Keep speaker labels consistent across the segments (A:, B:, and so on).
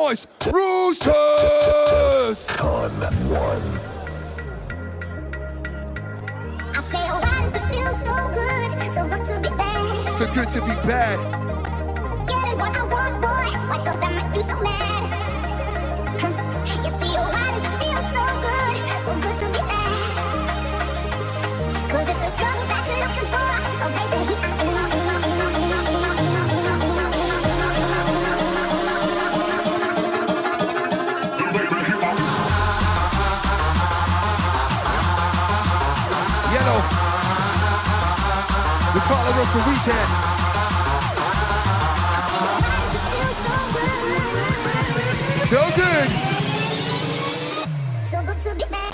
A: noise. Roosterz!
B: Defqon.1.
C: I say, oh, why does it feel so good to be bad?
A: So good to be bad.
C: Getting what I want, boy. Why does that make you so mad? You see, oh, why does it feel so good to be bad? 'Cause if the struggle that you're looking for, oh baby,
A: Yellow. The Carla Roster weekend. So good.
C: so good to be bad.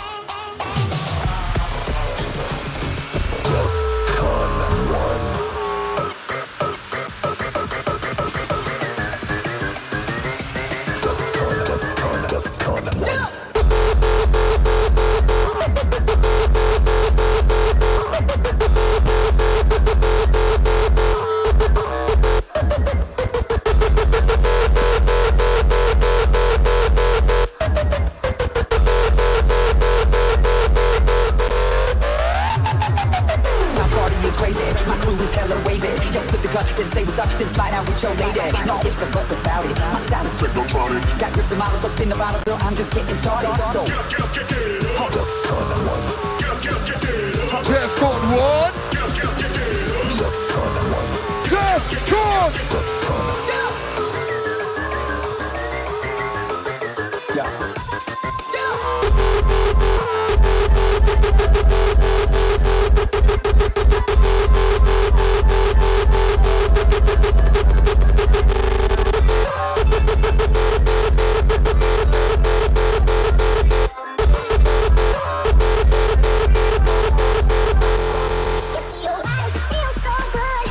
B: Defqon.1. Defqon.1.
D: Then say what's up, then slide out with your lady. No ifs or buts about it. My style is so nobody. Got grips and models, so spin the bottle, girl. I'm just getting started.
A: Defqon.1. Defqon.
C: You see, oh, why does it feel so good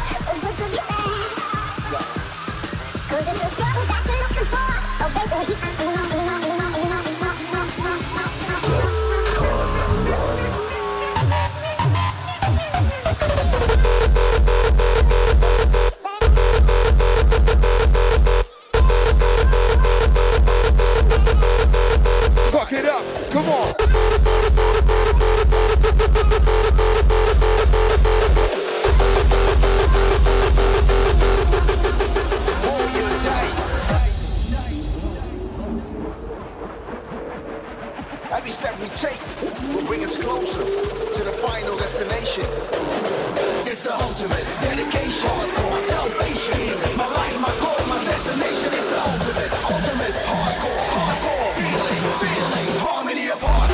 C: to be bad? 'Cause if the struggle that you're looking for, oh baby,
A: Fuck it up. Come on.
E: Every step we take will bring us closer to the final destination. It's the ultimate dedication, my salvation, my life, my goal, my destination. It's the ultimate hardcore feeling, harmony of hardcore.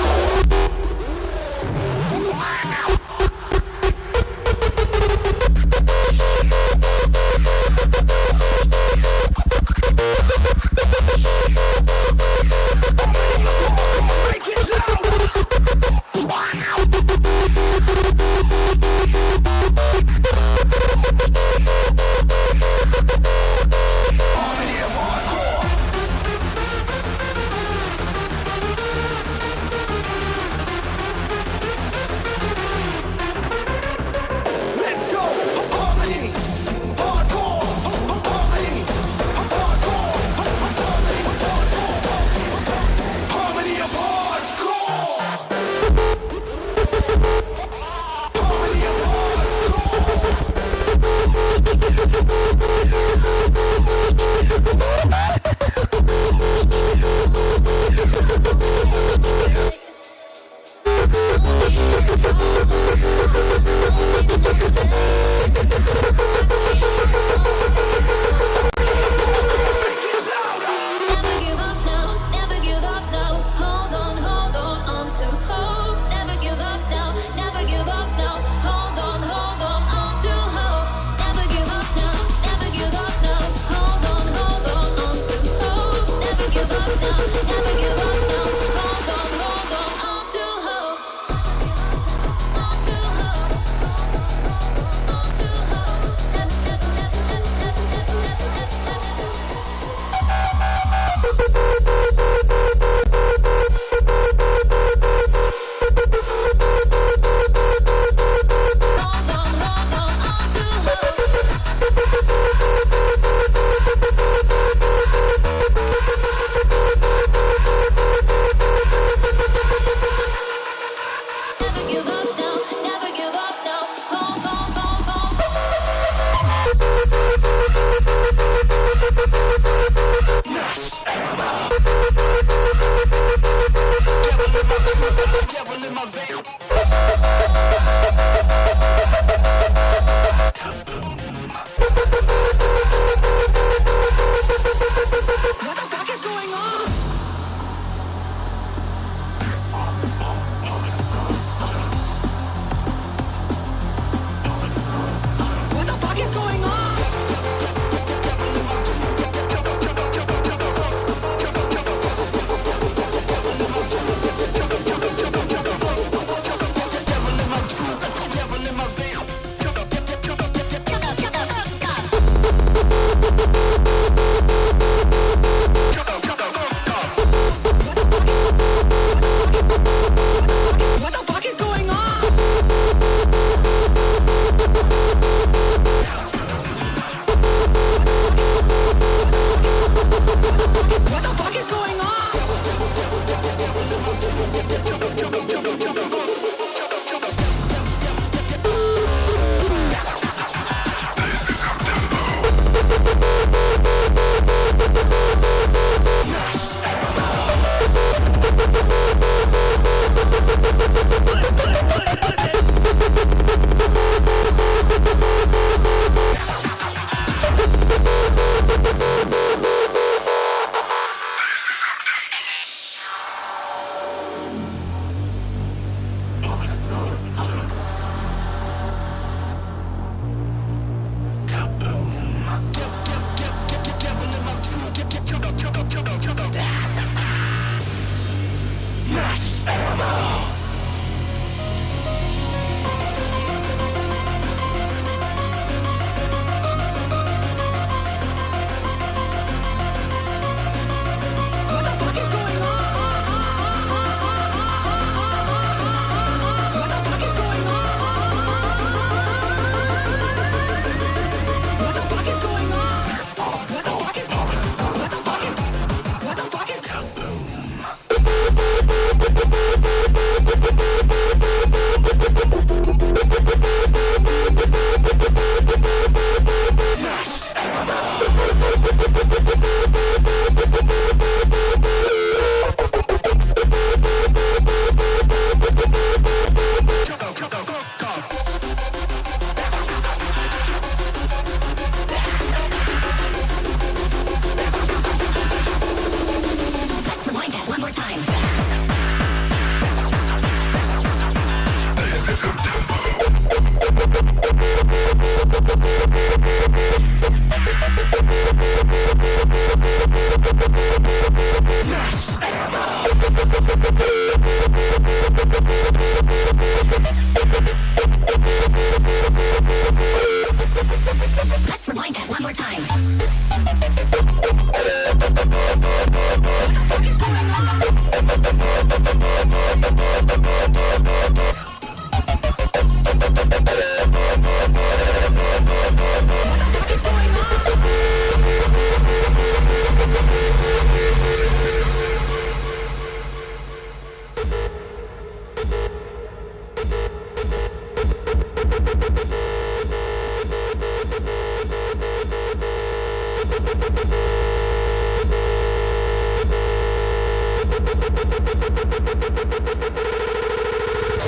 C: Let's rewind that one more time.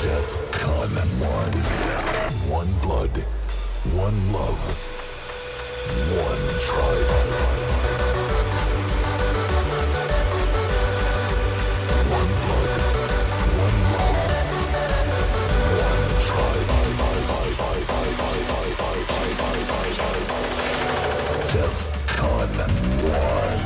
B: Defqon.1. One blood, one love, one tribe. One blood, one love, one tribe. Defqon.1.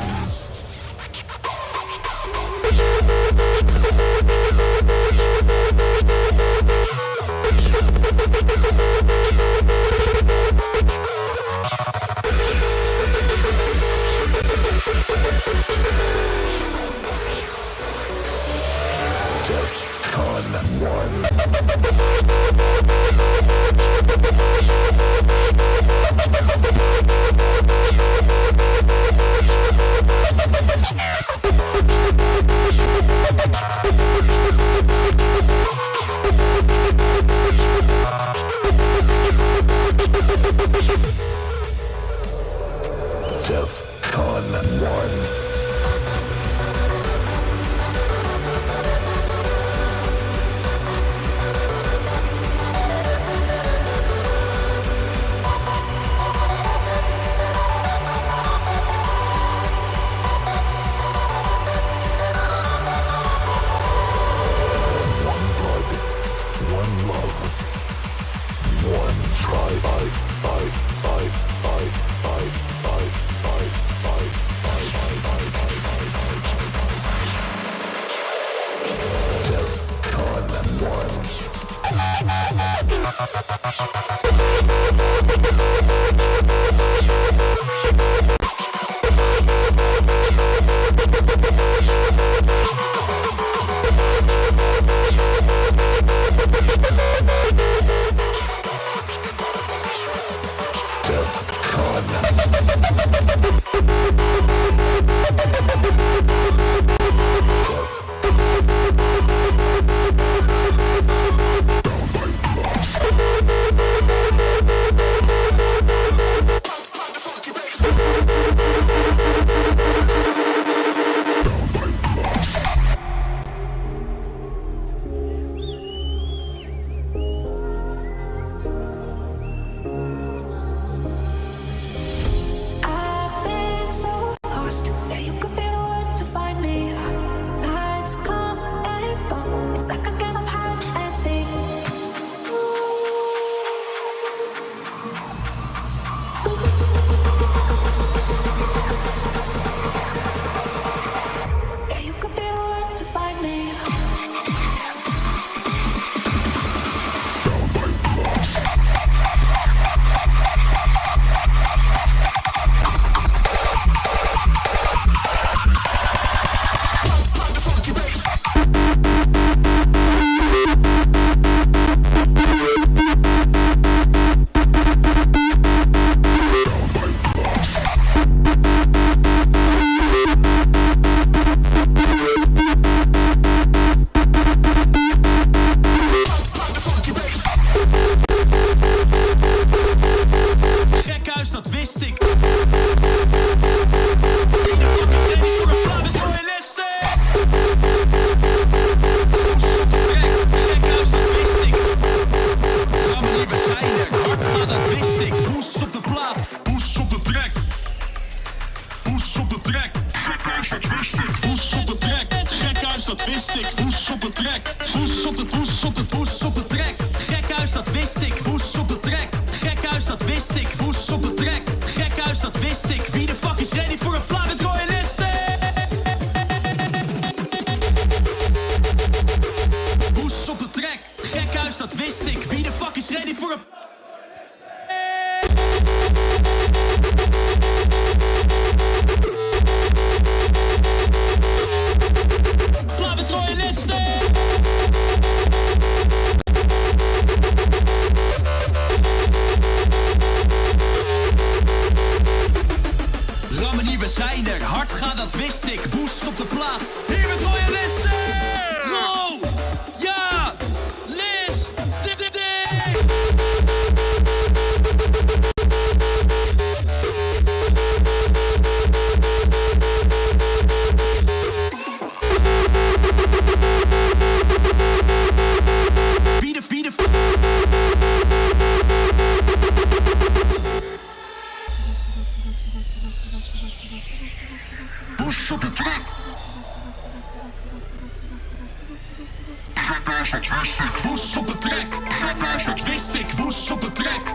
B: Defqon.1.
F: wist ik. Woes op de track. Woes op de track. Gekhuis, dat wist ik. Woes op de track. Gekhuis, dat wist ik. Woes op de track. Gekhuis, dat wist ik. Wie de fuck is ready voor een plaat met royalisten? ready voor een... Klaar met royalisten! Ramani, we zijn er. Hard gaan, dat wist ik. Boost op de plaat. Hier met royalisten! Ro! Ja! Lis! Boost op de track. Gekhuis, dat wist ik. Boost op de track. Gekhuis, dat wist ik. Boost op de track.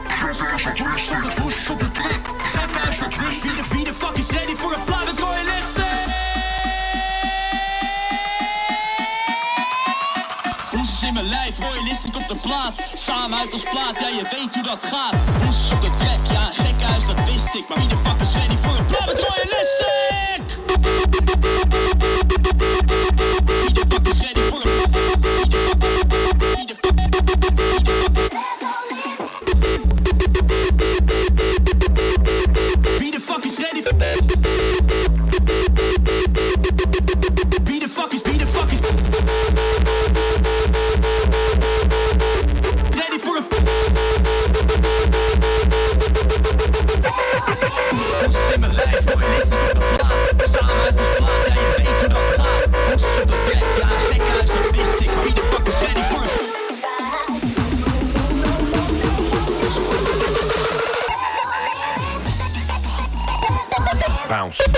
F: Boost op de track. Gekhuis, dat wist ik. Wie de fuck is ready voor een plaat met royalisten? Boost in mijn lijf, royalistic op de plaat. Samen uit ons plaat, ja je weet hoe dat gaat. Boost op de track, ja een gekhuis, dat wist ik. Maar wie de fuck is ready voor een plaat met royalistic? Wie de fuck is ready voor een... Wie de fuck is ready for... Wie de fuck is... Ready for a... Boost in mijn lijf, royalistisch op de plaat. Samen uit ons plaat, ja je weet hoe dat gaat. Boost op de track, ja een gekhuis, dat wist ik. Wie de fuck is ready for a...
B: Bounce. Bounce.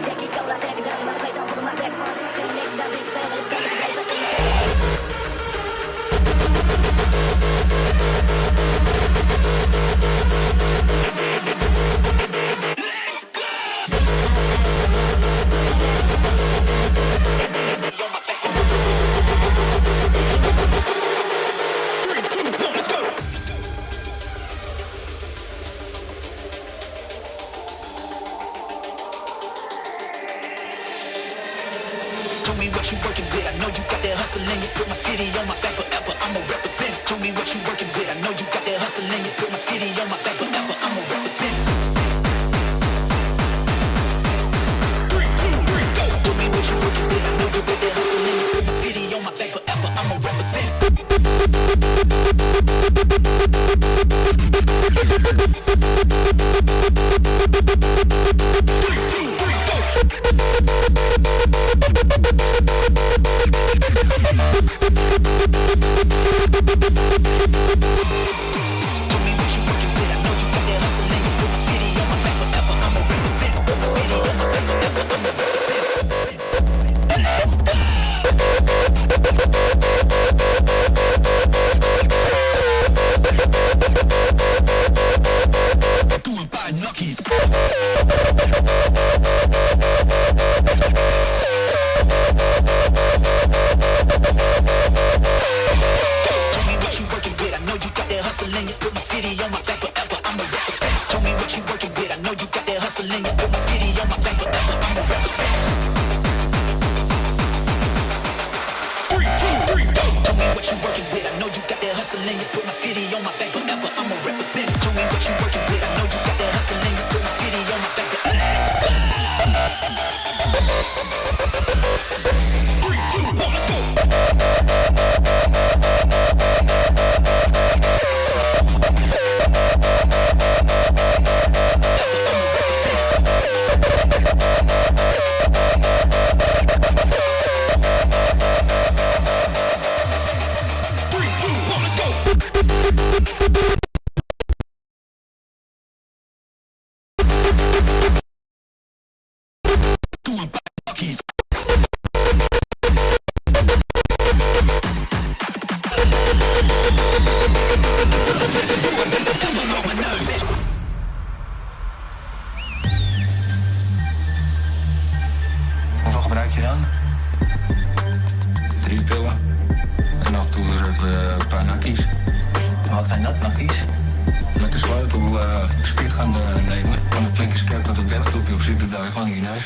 C: Take it, go, let's have it,
D: hustle and you put my city on my back forever. I'ma represent. Tell me what you working with. I know you got that hustle and you put my city on my back forever. I'ma represent. 3, 2, 3, go. Tell me what you working with. I know you got that hustle and you put my city on my back forever. I'ma represent.
G: Hoeveel gebruik je dan? 3 pillen. En af en toe even een paar nakkies.
D: Wat zijn dat, nakkies?
G: Met de sleutel speed gaan nemen. Van het flinke scherp dat een bergtopje op zit, daar gewoon in je neus.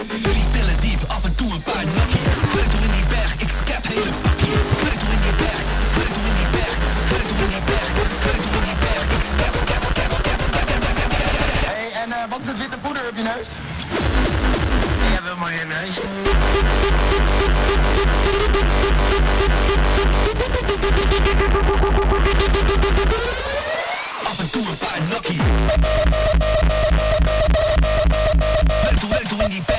F: 3 pillen diep, af en toe een paar nakkies. Sleutel in die berg, ik scap hele pakjes. Sleutel in die berg, sleutel in die berg, sleutel in die berg, sleutel in die berg. Ik scap.
G: Hey, en wat is het witte poeder op je neus? Jij wil maar je neus.
F: Af en toe een paar nakkies. Sleutel in die berg.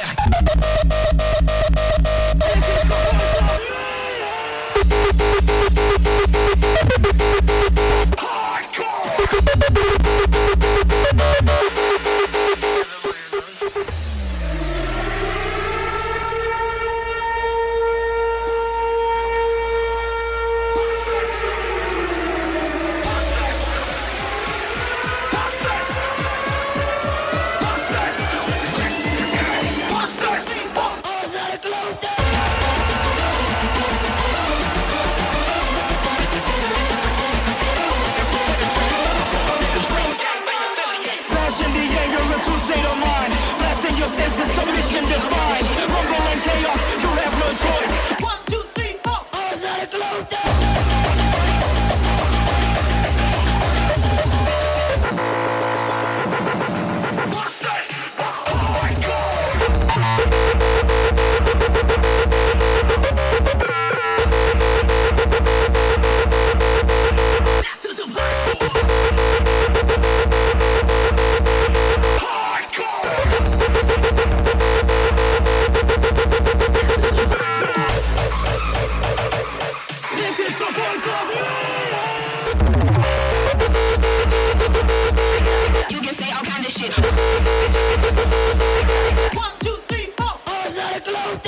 D: Senses submission divine. Rumble and chaos, you have no choice. 1, 2, 3, 4. All's not a close.
F: What's this? Oh my God! Masters of hardcore.
D: You can say all kind of shit. 1, 2, 3, 4. All's not a close.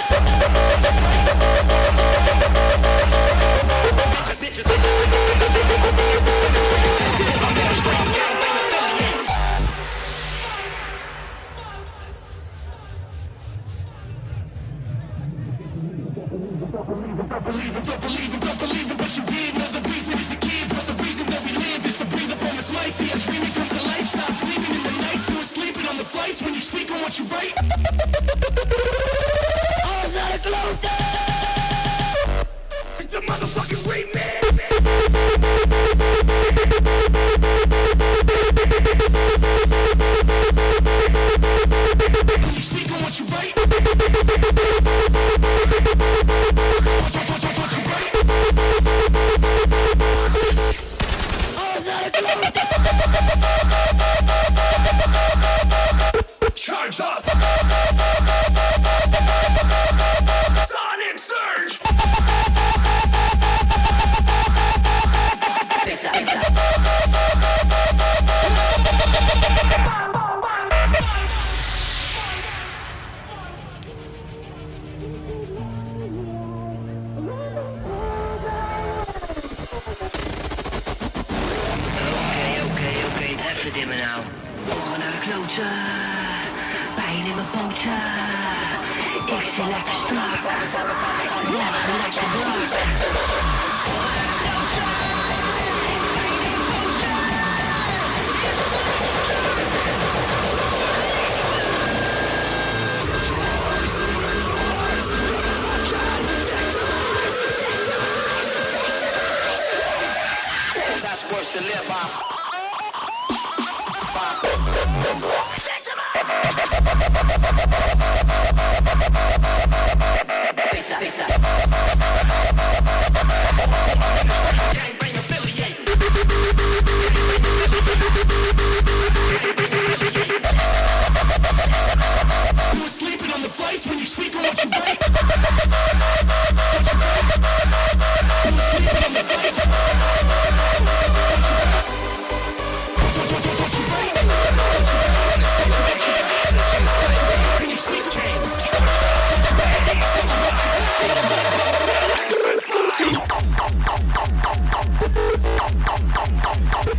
F: Don't believe it, but you did know the reason is the kids, but the reason that we live is to breathe up on this mic. See, as dreaming comes to life, stop sleeping in the nights, you were sleeping on the flights when you speak on what you write.
D: All's not a close.
F: Charge up! Sonic Surge!
H: Oké, even dimmen nou. Oren naar de kloten. Pijn in mijn poten. Ik zit lekker strak. Lekker blok.
E: That's worth to live by.
F: You were sleeping on the flights when you speak on what you write.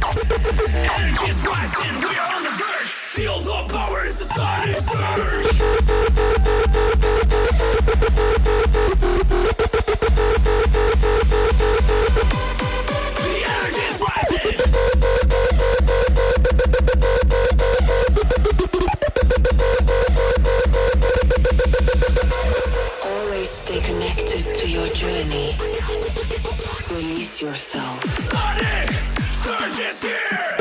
E: Energy's rising, we are on the verge. Feel the power, it's a sonic surge. The energy's rising.
H: Always stay connected to your journey. Release yourself.
E: Sonic surge is here.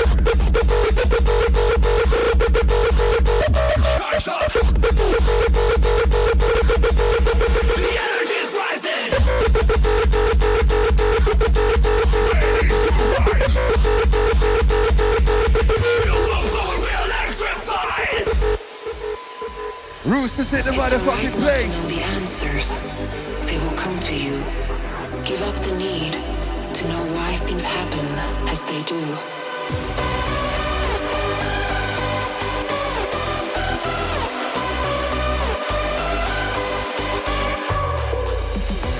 E: Charge up. The energy's rising. Ready to ride. Feel the power, we're electrified.
A: Roosterz in the motherfucking place.
H: The answers, they will come to you. Give up the need to know why things happen as they do.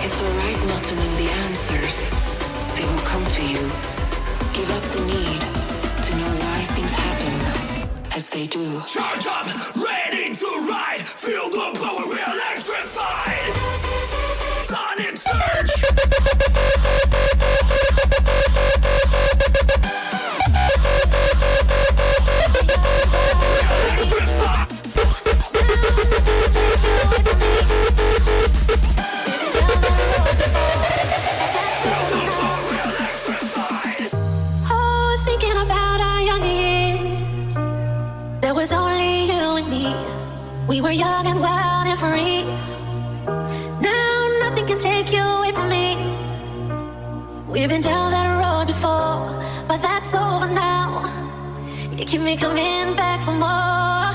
H: It's alright not to know the answers. They will come to you. Give up the need to know why things happen as they do.
E: Charge up, ready to ride. Feel the power, we're electrified. Sonic surge.
C: Oh, thinking about our younger years. There was only you and me. We were young and wild and free. Now nothing can take you away from me. We've been down that road before, but that's over now. You keep me coming back for more.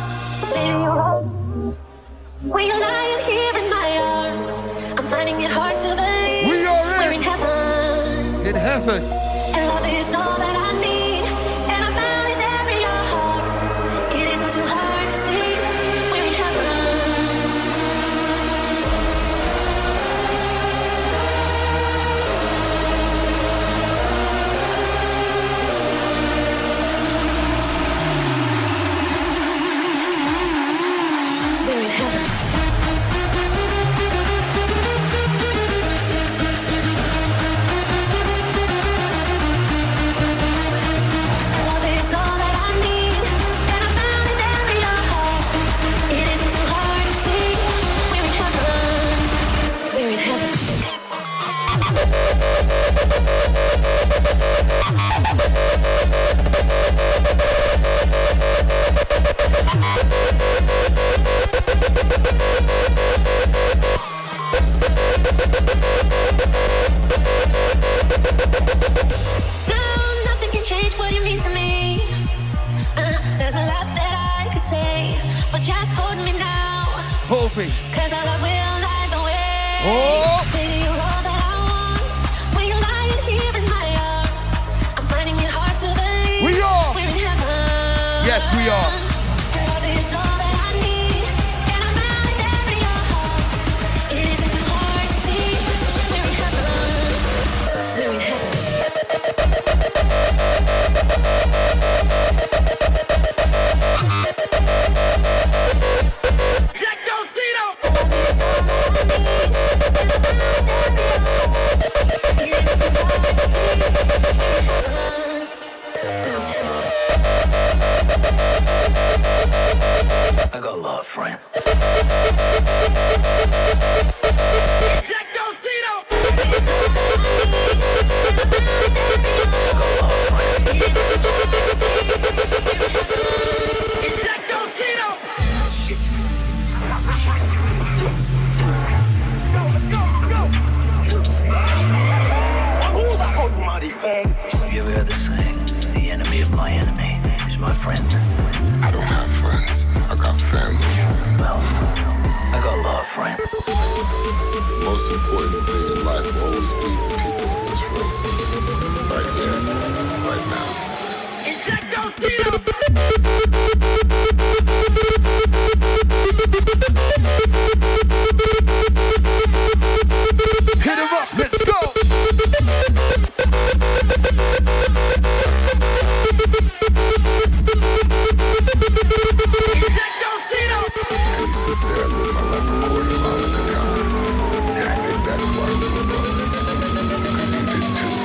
C: When you're lying here in my arms, I'm finding it hard to believe
A: We are
C: we're in heaven.
A: in heaven.
C: And love is all that I need. And I found it there in your heart. It isn't too hard to see. We're in heaven. We're in heaven.
A: told me.
C: Cause our love will light the way.
A: Oh!
C: Baby, you're all that I want. When you're lying here in my arms, I'm finding it hard to believe.
A: We are.
C: We're in heaven.
A: Yes, we are.
C: Love is all that I need. And I'm out in every heart. It isn't too hard to see. We're in heaven. We're in heaven.
D: I got a lot of friends. Have you ever heard the saying, the enemy of my enemy is my friend?
B: I don't have friends. I got family.
D: Well, I got a lot of friends.
B: The most important thing in life will always be the people in this room. Right here, right now.
A: Hit him up, let's go!
B: I used to say I live my life a quarter mile at a time. And I think that's why I live above it. Because you did too.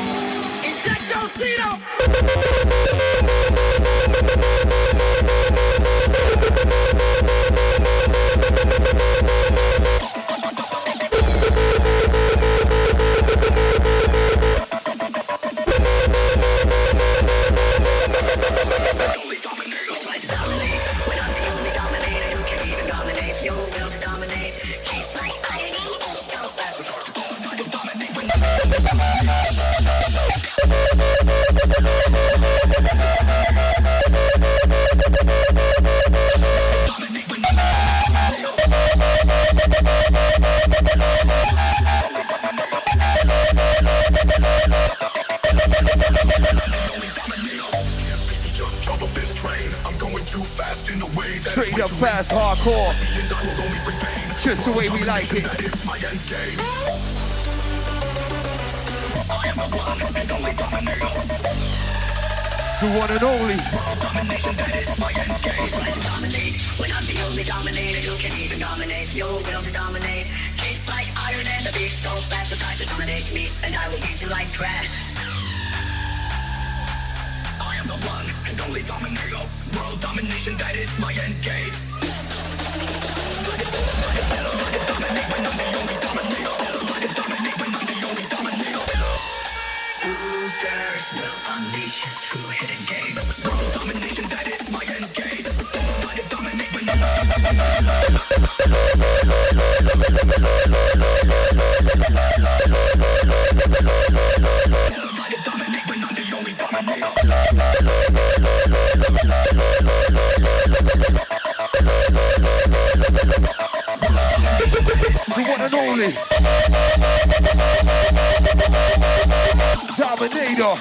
A: Straight up fast, hardcore. Just the way we like it. The one and only.
D: Domination, that is my end game. It's like to dominate. When I'm the only dominator who can even dominate. Your will to dominate. Kicks like iron and the beat so fast. It's hard to dominate me, and I will beat you like trash. I am the one and only dominator. World domination, that is my end game. Roosterz will unleash his true hidden game. World domination, that is my end game. I dominate when I'm the only dominator.
A: The one and only. Dominator.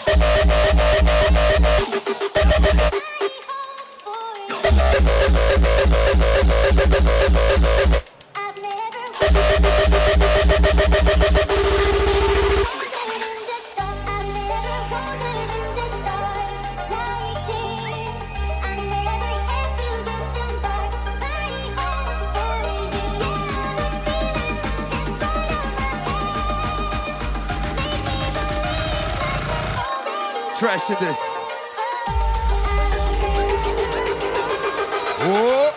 A: Trash in this. Whoa.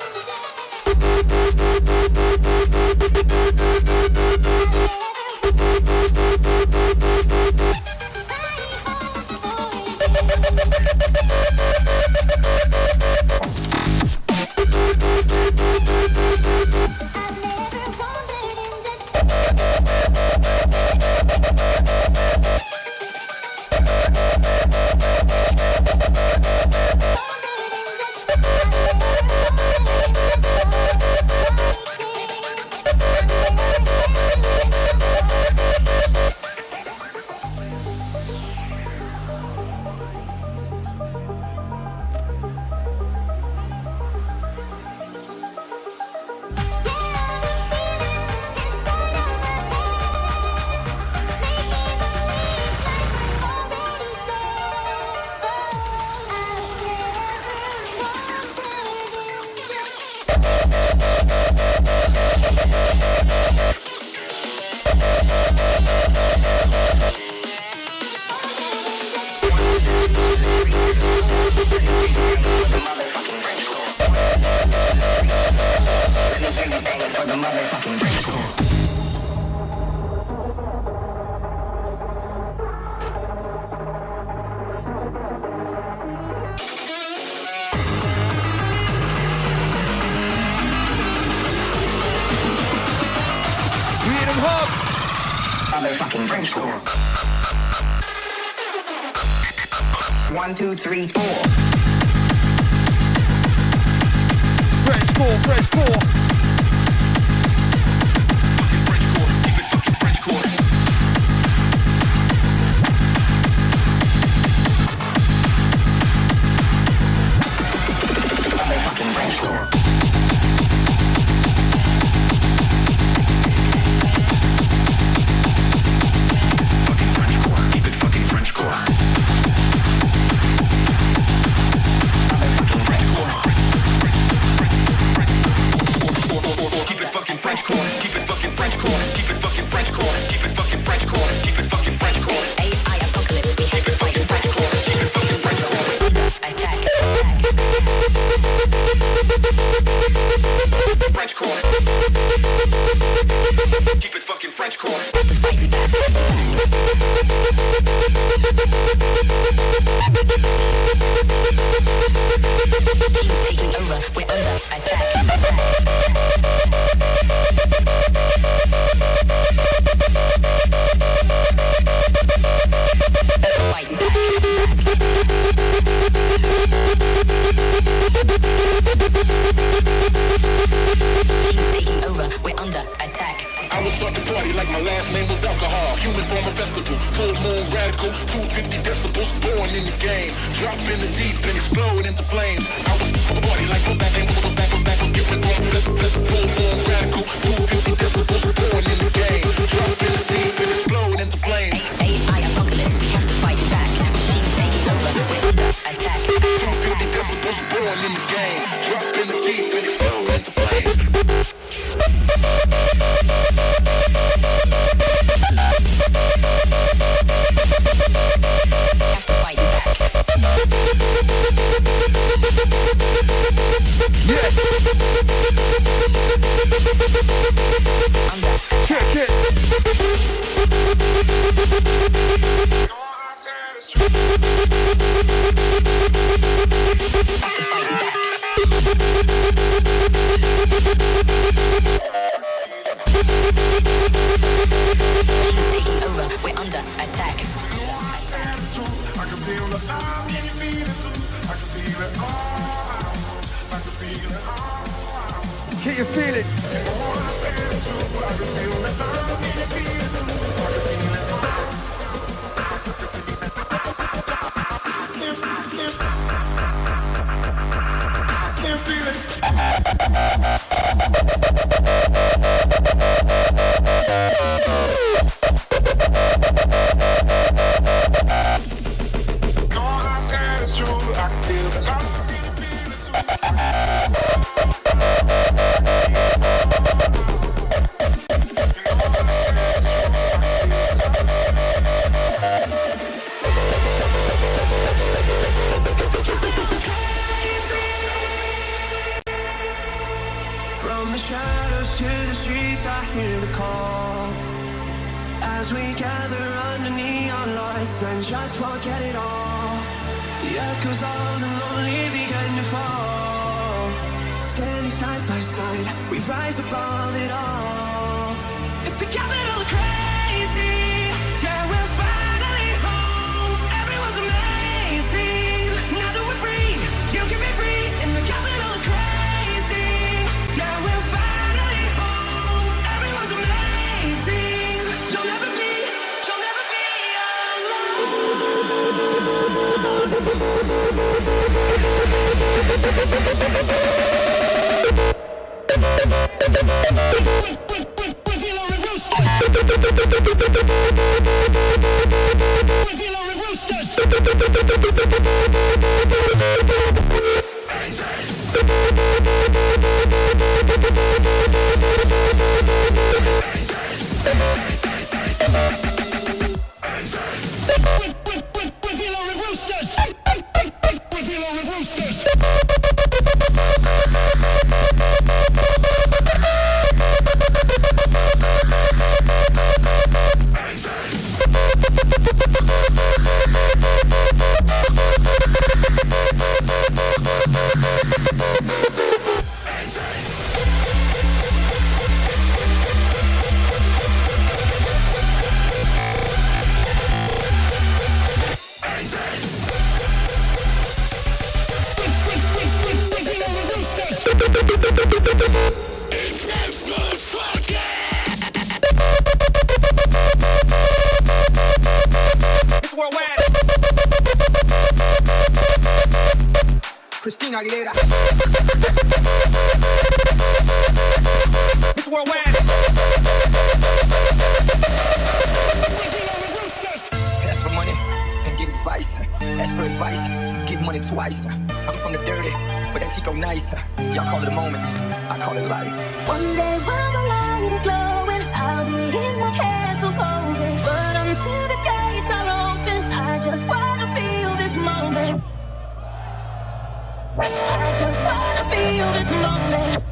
H: Motherfucking French core. 1, 2, 3, 4.
A: French core, French core.
G: Fucking French core, keep it fucking French core.
H: Motherfucking French core.
G: French core, keep it fucking French core, keep it fucking French core, keep it fucking French core, keep it fucking French core.
H: AI apocalypse, we have to fight the French core,
G: keep it fucking French core.
H: Attack.
G: French core. Keep it fucking French core.
H: To fight back. Team's taking over, we're under attack.
F: I would start the party like my last name was alcohol. Human form of festival, full moon radical, 250 decibels, born in the game. Drop in the deep and explode into flames. I was the party like my name was snapples, get me through. This full moon radical, 250 decibels, born in the game. Drop in the deep and explode into flames.
H: AI apocalypse, we have to fight back. Machines taking over, we're under attack.
F: 250 decibels, born in the game. Drop in the deep and explode into flames.
A: Yes. Check it.
H: Have to fight back. Team's taking over, we're under attack.
F: I can feel the I can feel it too. I can feel it all. I can feel it all.
A: Can you feel it?
F: Can't feel it.
I: From the shadows to the streets, I hear the call. As we gather under neon lights and just forget it all. The echoes of the lonely begin to fall. Standing side by side, we rise above it all. It's the capital of crazy. Yeah, we're finally home. Everyone's amazing. Now that we're free, you can be free in the capital of crazy. Yeah, we're finally home. Everyone's amazing. You'll never be Roosterz. We're
E: Christina Aguilera. Miss Worldwide. Ask for money and give advice. Ask for advice, get money twice. I'm from the dirty, but that Chico nice. Y'all call it a moment, I call it life.
C: One day while the light is glowing, I'll be in my castle golden. But until the gates are open, I just wanna feel this moment. I just wanna feel this moment.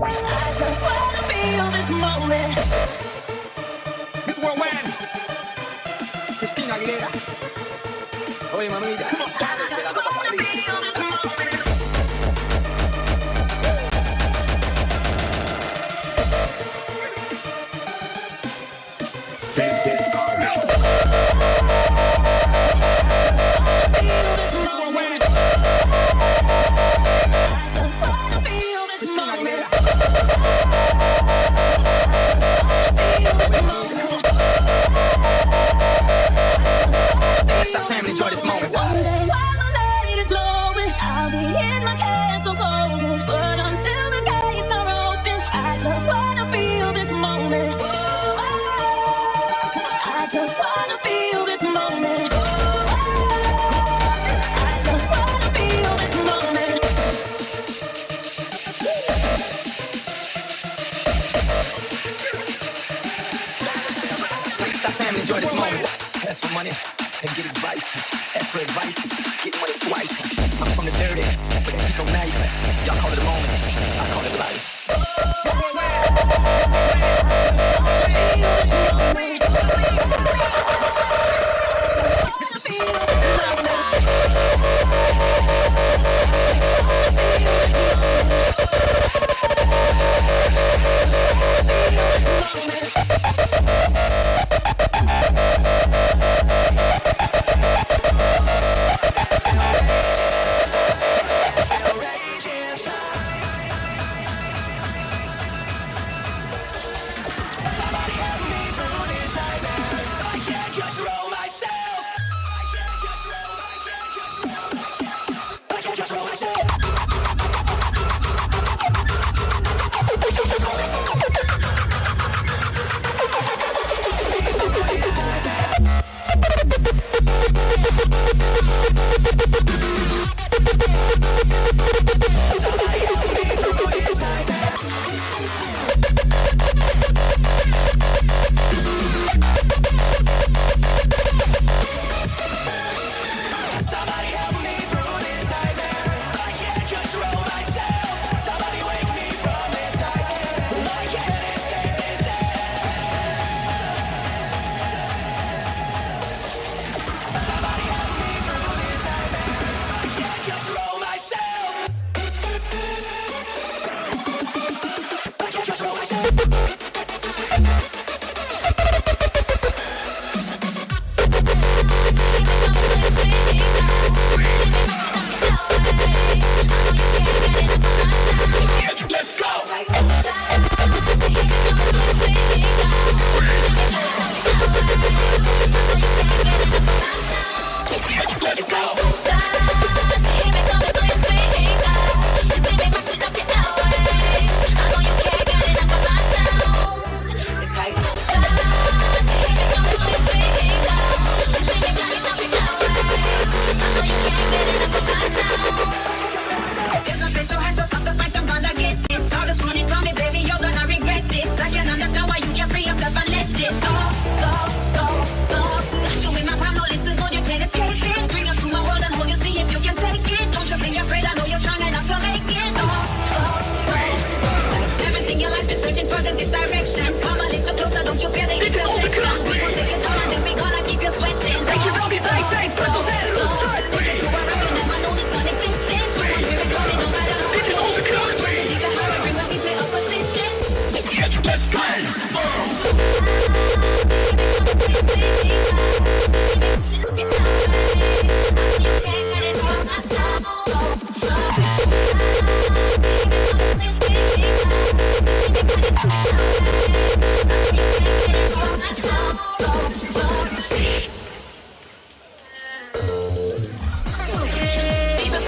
C: I just wanna feel this moment.
E: Miss Worldwide, Christina Aguilera. Oye, mamita. Stop time and enjoy this moment.
C: One day while the light is glowing, I'll be in my castle golden. But until the gates are open, I just wanna feel this moment. I just wanna feel this moment. I just wanna feel this moment.
E: Stop time and enjoy this moment. Ask for money and get advice. Ask for advice, get money twice. I'm from the dirty, but that Chico nice. Y'all call it a moment, I call it life.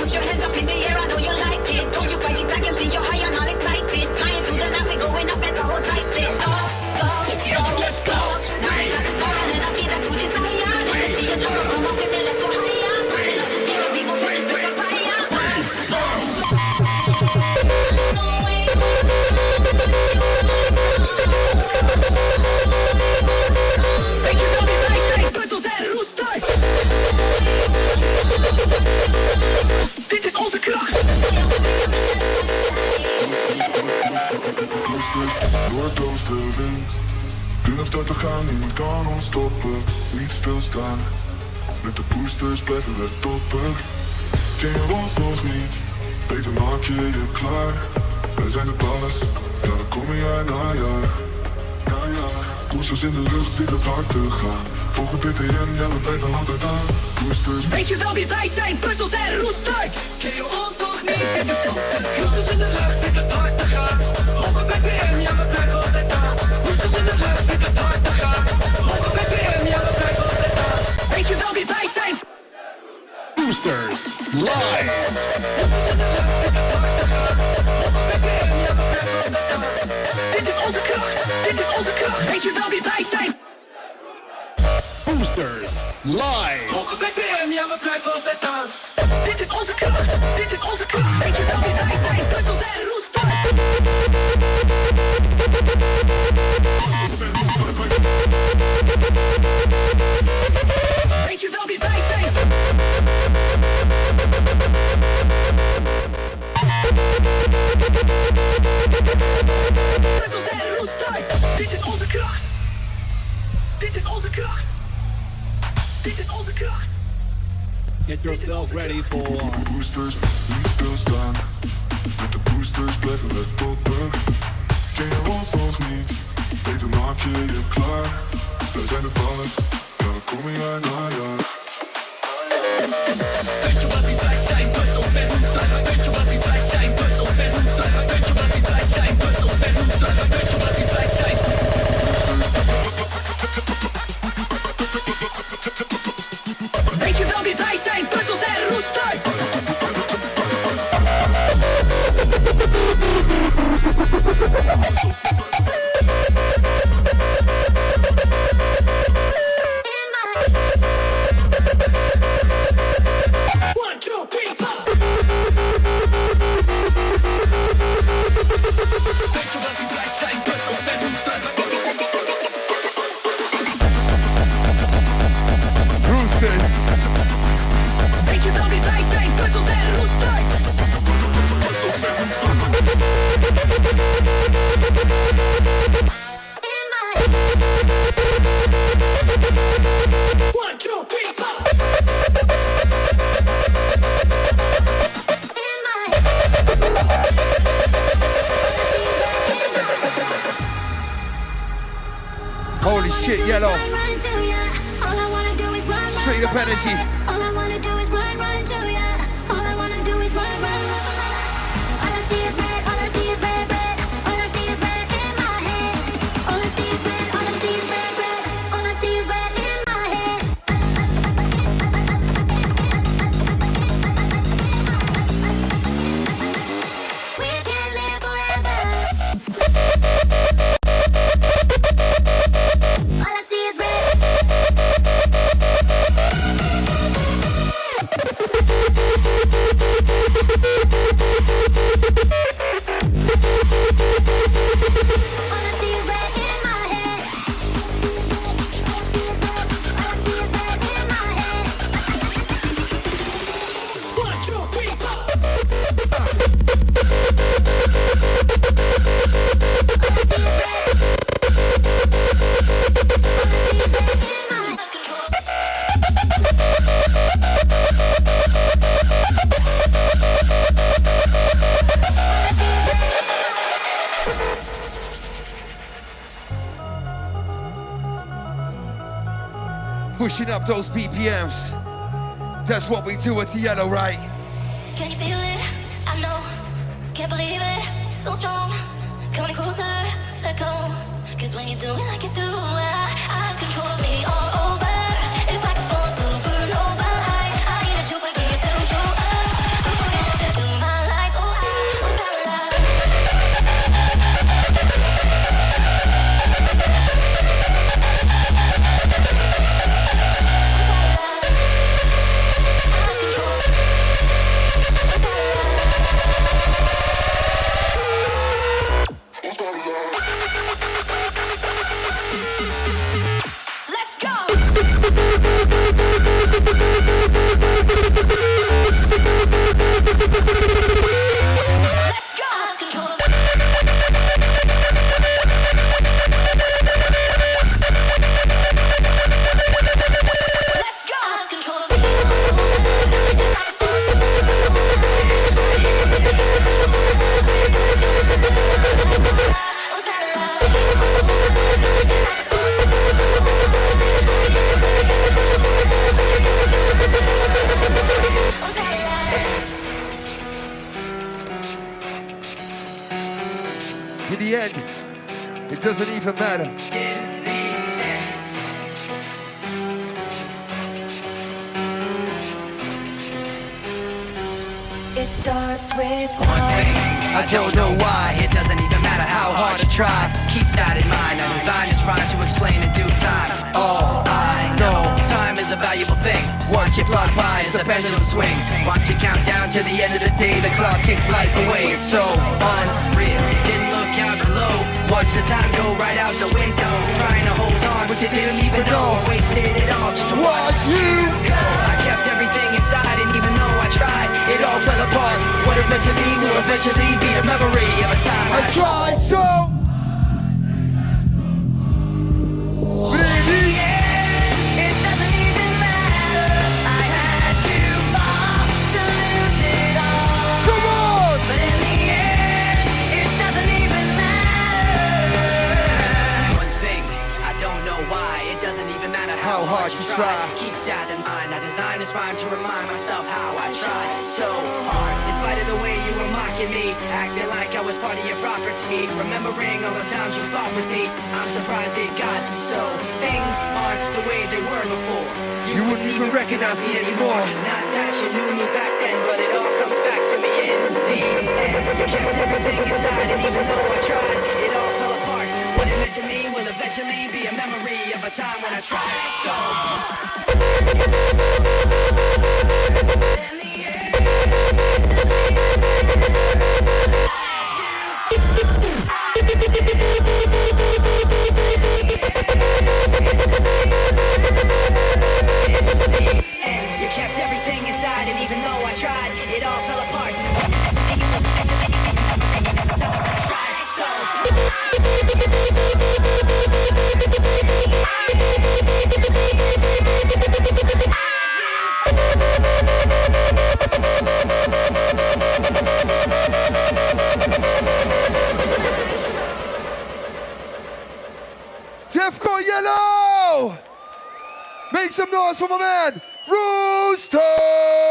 D: put your hands up in the air, I know you like it. Don't you fight it, I can see you're high and all excited. Flying through the night, we're going up, better hold tight. Go, go, go, let's go. Now I got this fire and energy that you desire. Let me see you jump up, come up with me, let's go higher. Turn up the speakers, we gon' turn this place on fire. Weet je wel wie wij zijn? Roosterz en Roosterz. Dit is onze kracht.
B: Door het oostenwind. Durf door te gaan, niemand kan ons stoppen. Niet stilstaan. Met de boosters blijven we toppen. Ken je ons nog niet? Beter maak je je klaar. Wij zijn de baas. Ja, dan kom je jaar na jaar. Boosters in de lucht, dit het hard te gaan. Volgen BPM, ja we blijven altijd aan. Boosters.
D: Weet je wel wie wij zijn? Roosterz en Roosterz. Ken je ons nog niet? Dit is onze boosters in de lucht, dit het hard te gaan. Volgen BPM, ja we blijven altijd aan. Boosters in de lucht, dit het hard te gaan. Volgen BPM, ja we blijven altijd aan. Weet je wel wie wij zijn?
A: Roosterz live.
D: Dit is onze kracht, dit is onze kracht. Weet je wel wie wij zijn?
A: Roosterz live.
D: Hoge BPM, ja we blijven altijd aan. Dit is onze kracht, dit is onze kracht. Weet je wel wie wij zijn? Roosterz en Roosterz. Weet je wel wie wij zijn? Roosterz en Roosterz. Dit is onze kracht. Dit is onze kracht. Dit is onze kracht.
A: Get yourself ready for
B: Boosters, niet stilstaan. Met de boosters blijven we toppen. Ken je ons nog niet? Beter maak je je klaar. Wij zijn de baas. Ja, dan kom je jaar na jaar.
D: Weet je wat wie wij zijn? Roosterz en Roosterz. Weet je wat wie wij zijn? Roosterz en Roosterz. Weet je wat wie wij zijn? Roosterz en Roosterz. Weet je wat wie wij zijn? Weet je wel wie wij zijn? Roosterz en Roosterz. One, two, three, four. Weet je wat wie wij zijn? Roosterz en Roosterz.
A: Roosterz.
D: Weet je wel wie wij zijn? Roosterz en Roosterz. One, two, three, four.
A: Holy shit, yellow. Straight up energy.
C: All I wanna do is run, run to ya. All I wanna do is run, run, run. All I see is red, all I see is red, red. All I see is red in my head. All I see is red, all I see is red, red. All I see is red in my head. We can live forever. All I see is red.
A: Pushing up those BPMs. That's what we do at the yellow, right?
C: Can you feel it? I know. Can't believe it. So strong. Coming closer. Let go. Cause when you do it like you do, I lose control of me all over. It's like a full supernova. I need a you for years to show up.
A: the end, it doesn't even matter.
C: It starts with
D: One thing, I don't know why. It doesn't even matter how hard I try. Keep that in mind. I designed this rhyme to explain in due time. All I know, time is a valuable thing. Watch it fly by as the pendulum swings. Watch it count down to the end of the day. The clock takes life away. It's so unreal. Didn't look out below. Watch the time go right out the window. Trying to hold on, but you didn't even know. Wasted it all just to watch you go. I kept everything inside, and even though I tried, it all fell apart. What eventually will eventually be a memory of a time
A: I tried so. Really?
C: it doesn't even matter. I had to fall to lose it all.
A: Come on!
C: But in the end, it doesn't even matter.
D: One thing, I don't know why. It doesn't even matter
A: How hard you try.
D: Keep that in mind. I designed this rhyme to remind myself how I tried so hard. In spite of the way you were mocking me, acting like I was part of your property. Remembering all the times you fought with me, I'm surprised it got so. Things aren't the way they were before.
A: You wouldn't even recognize me anymore.
D: Not that you knew me back then, but it all comes back to me in the end. You kept everything inside, and even though I tried, it all fell apart. What it meant to me will eventually be a memory of a time when I tried so You kept everything inside, and even though I tried, it all fell apart.
A: Defqon Yellow! Make some noise for my man, Roosterz!